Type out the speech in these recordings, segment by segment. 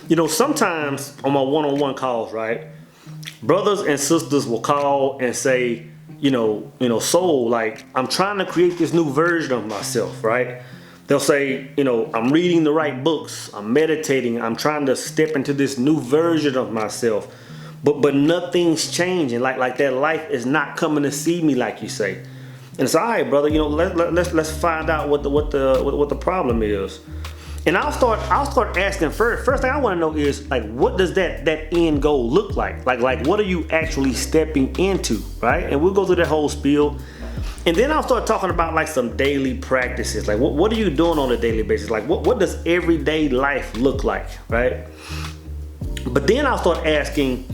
You know, sometimes on my one-on-one calls, right, brothers and sisters will call and say, Soul, like, I'm trying to create this new version of myself, right? They'll say, I'm reading the right books, I'm meditating, I'm trying to step into this new version of myself, but nothing's changing. Like that life is not coming to see me, like you say. And it's all right, brother. Let's find out what the problem is. And I'll start asking first. First thing I want to know is, like, what does that end goal look like? Like what are you actually stepping into, right? And we'll go through that whole spiel. And then I'll start talking about like some daily practices. Like what are you doing on a daily basis? Like what does everyday life look like, right? But then I'll start asking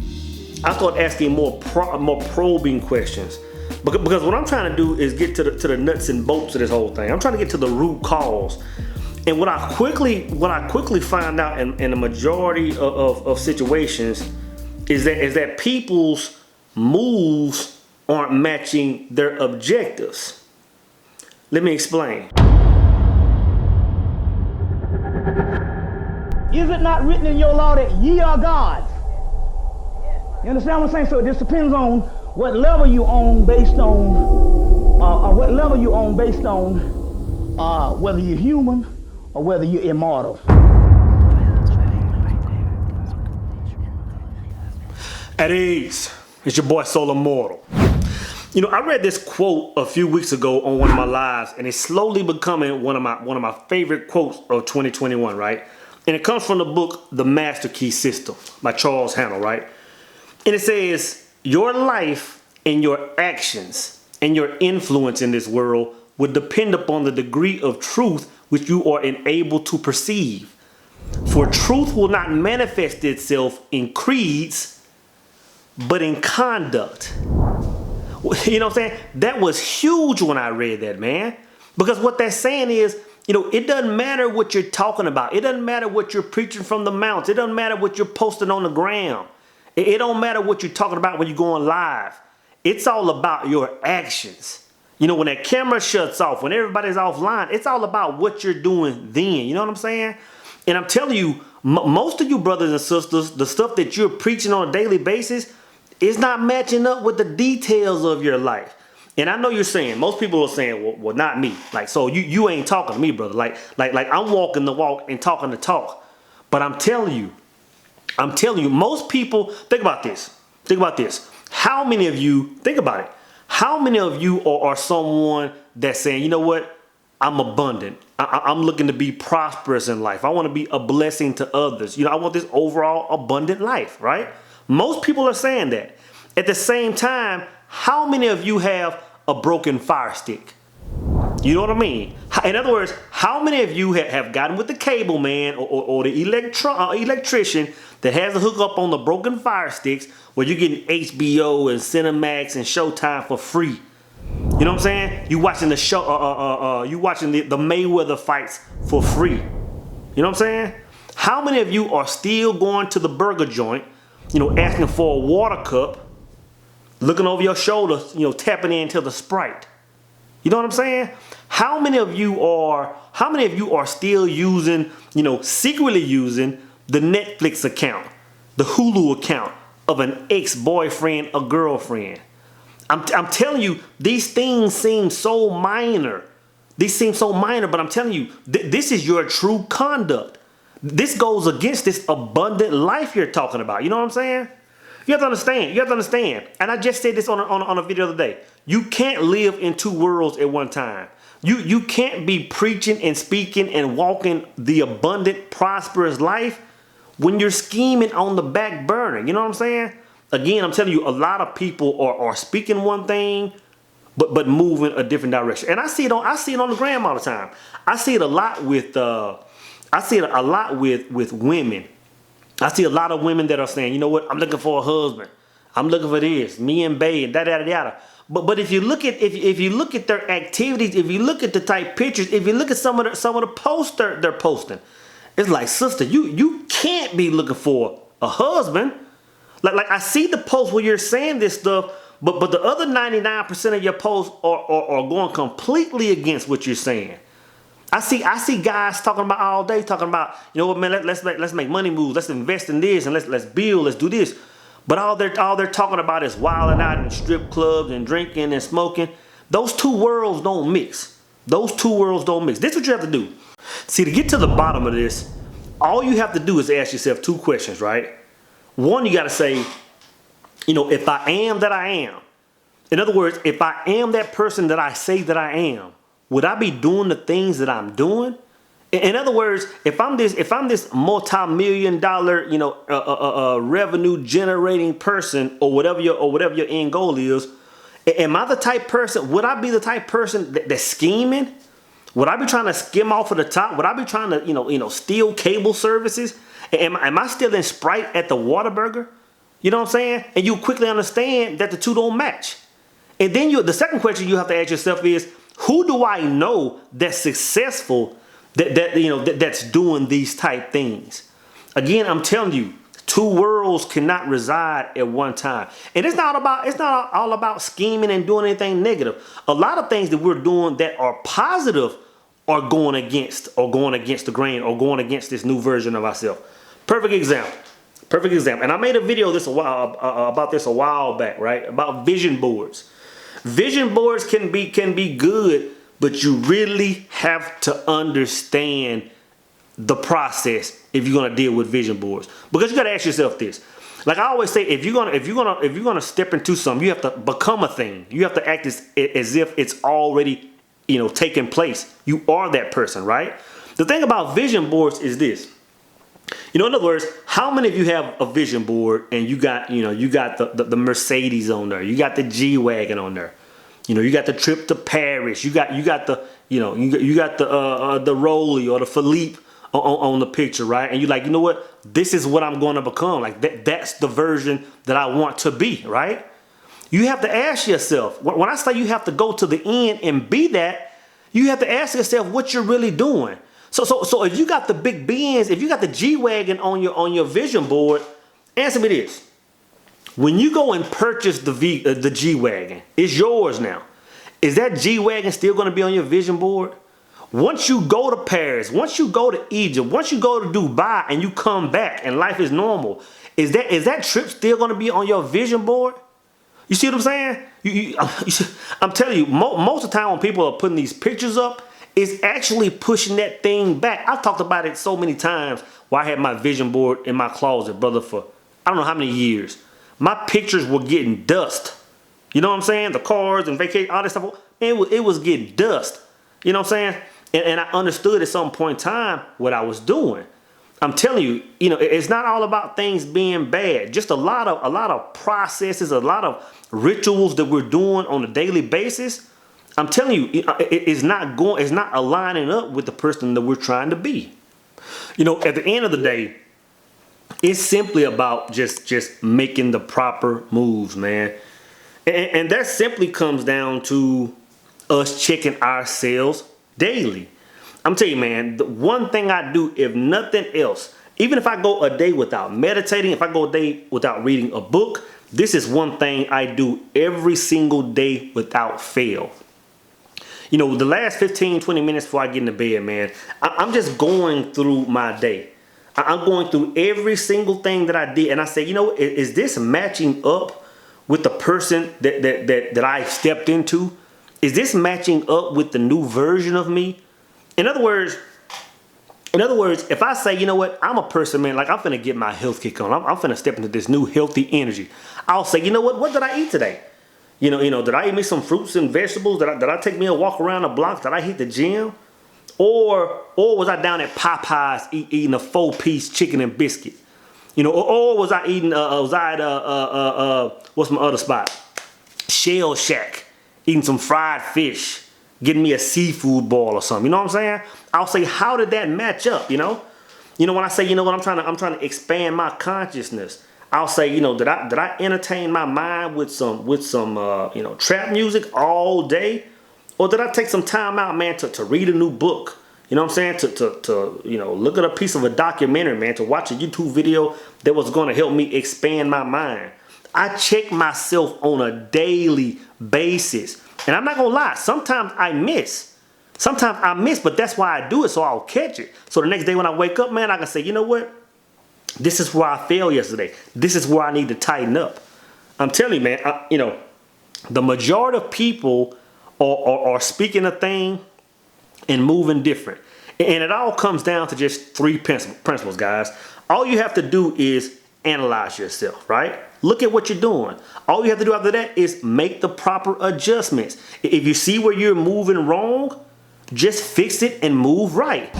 more probing questions. Because what I'm trying to do is get to the nuts and bolts of this whole thing. I'm trying to get to the root cause. And what I quickly find out in the majority of situations is that people's moves aren't matching their objectives. Let me explain. Is it not written in your law that ye are gods? You understand what I'm saying? So it just depends on what level you own based on whether you're human or whether you're immortal. At ease. It's your boy Soul Immortal. I read this quote a few weeks ago on one of my lives, and it's slowly becoming one of my favorite quotes of 2021, right? And it comes from the book The Master Key System by Charles Handel, right? And it says, your life and your actions and your influence in this world would depend upon the degree of truth which you are enabled to perceive. For truth will not manifest itself in creeds, but in conduct. You know what I'm saying? That was huge when I read that, man. Because what that's saying is, it doesn't matter what you're talking about. It doesn't matter what you're preaching from the mountains. It doesn't matter what you're posting on the ground. It don't matter what you're talking about when you're going live. It's all about your actions. When that camera shuts off, when everybody's offline, it's all about what you're doing then. You know what I'm saying? And I'm telling you, most of you brothers and sisters, the stuff that you're preaching on a daily basis is not matching up with the details of your life. And I know you're saying, most people are saying, well, not me. Like, so you ain't talking to me, brother. Like I'm walking the walk and talking the talk. But I'm telling you, most people, think about this. How many of you, think about it. How many of you are someone that's saying, you know what? I'm abundant. I'm looking to be prosperous in life. I want to be a blessing to others. I want this overall abundant life, right? Most people are saying that. At the same time, how many of you have a broken fire stick? You know what I mean? In other words, how many of you have gotten with the cable man or the electrician that has a hookup on the broken fire sticks where you're getting HBO and Cinemax and Showtime for free? You know what I'm saying? You watching the show, you watching the Mayweather fights for free. You know what I'm saying? How many of you are still going to the burger joint, asking for a water cup, looking over your shoulder, tapping into the Sprite? You know what I'm saying? How many of you are still using, secretly using the Netflix account, the Hulu account of an ex-boyfriend or girlfriend? I'm telling you, these things seem so minor. But I'm telling you, this is your true conduct. This goes against this abundant life you're talking about. You know what I'm saying? You have to understand. And I just said this on a video the other day. You can't live in two worlds at one time. You can't be preaching and speaking and walking the abundant, prosperous life when you're scheming on the back burner. You know what I'm saying? Again, I'm telling you, a lot of people are speaking one thing, but moving a different direction. And I see it on the gram all the time. I see it a lot with women. I see a lot of women that are saying, you know what, I'm looking for a husband. I'm looking for this, me and bae, and da. But if you look at their activities, if you look at the type pictures, if you look at some of the posts they're posting, it's like, sister, you can't be looking for a husband. Like I see the posts where you're saying this stuff, but the other 99% of your posts are going completely against what you're saying. I see guys talking about all day, talking about, you know what, man, let's make money moves, let's invest in this, and let's build, let's do this. But all they're talking about is wilding out in strip clubs and drinking and smoking. Those two worlds don't mix. Those two worlds don't mix. This is what you have to do. See, to get to the bottom of this, all you have to do is ask yourself two questions, right? One, you got to say, you know, if I am that I am. In other words, if I am that person that I say that I am, would I be doing the things that I'm doing? In other words, if I'm this multi-million dollar, you know, revenue generating person, or whatever your end goal is, am I the type person? Would I be the type person that's scheming? Would I be trying to skim off of the top? Would I be trying to, you know, steal cable services? Am I still in Sprite at the Whataburger? You know what I'm saying? And you quickly understand that the two don't match. And then the second question you have to ask yourself is, who do I know that's successful, that's doing these type things? Again, I'm telling you, two worlds cannot reside at one time. And it's not all about scheming and doing anything negative. A lot of things that we're doing that are positive are going against the grain, or going against this new version of ourselves. Perfect example. And I made a video about this a while back, right? About vision boards. Vision boards can be good, but you really have to understand the process if you're gonna deal with vision boards. Because you gotta ask yourself this. Like I always say, if you're gonna step into something, you have to become a thing. You have to act as if it's already, you know, taking place. You are that person, right? The thing about vision boards is this. You know, in other words, how many of you have a vision board and you got the Mercedes on there, you got the G-Wagon on there, you know, you got the trip to Paris, you got the the Rollie or the Philippe on the picture, right? And you're like, you know what, this is what I'm going to become. Like that's the version that I want to be, right? You have to ask yourself, when I say you have to go to the end and be that, you have to ask yourself what you're really doing. So if you got the big Benz, if you got the G-Wagon on your vision board, answer me this. When you go and purchase the G-Wagon, it's yours now. Is that G-Wagon still going to be on your vision board? Once you go to Paris, once you go to Egypt, once you go to Dubai and you come back and life is normal, is that trip still going to be on your vision board? You see what I'm saying? I'm telling you, most of the time when people are putting these pictures up, it's actually pushing that thing back. I've talked about it so many times where I had my vision board in my closet, brother, for I don't know how many years. My pictures were getting dust. You know what I'm saying? The cars and vacation, all that stuff, it was getting dust. You know what I'm saying? And I understood at some point in time what I was doing. I'm telling you, you know, it's not all about things being bad. Just a lot of processes, a lot of rituals that we're doing on a daily basis. I'm telling you, it's not aligning up with the person that we're trying to be. You know, at the end of the day, it's simply about just making the proper moves, man. And that simply comes down to us checking ourselves daily. I'm telling you, man, the one thing I do, if nothing else, even if I go a day without meditating, if I go a day without reading a book, this is one thing I do every single day without fail. You know, the last 15, 20 minutes before I get into bed, man, I'm just going through my day. I'm going through every single thing that I did. And I say, you know, is this matching up with the person that I stepped into? Is this matching up with the new version of me? In other words, if I say, you know what, I'm a person, man, like I'm finna get my health kick on. I'm finna step into this new healthy energy. I'll say, you know what did I eat today? You know, did I eat me some fruits and vegetables? Did I take me a walk around the block? Did I hit the gym? Or was I down at Popeyes eating a 4-piece chicken and biscuit? You know, or was I eating, what's my other spot? Shell Shack, eating some fried fish, getting me a seafood ball or something. You know what I'm saying? I'll say, how did that match up, you know? You know, when I say, you know what, I'm trying to expand my consciousness. I'll say, you know, did I entertain my mind with some you know, trap music all day? Or did I take some time out, man, to read a new book? You know what I'm saying? To you know, look at a piece of a documentary, man, to watch a YouTube video that was going to help me expand my mind. I check myself on a daily basis. And I'm not going to lie, sometimes I miss. Sometimes I miss, but that's why I do it, so I'll catch it. So the next day when I wake up, man, I can say, you know what? This is where I failed yesterday. This is where I need to tighten up. I'm telling you, man, the majority of people are speaking a thing and moving different. And it all comes down to just three principles, guys. All you have to do is analyze yourself, right? Look at what you're doing. All you have to do after that is make the proper adjustments. If you see where you're moving wrong, just fix it and move right.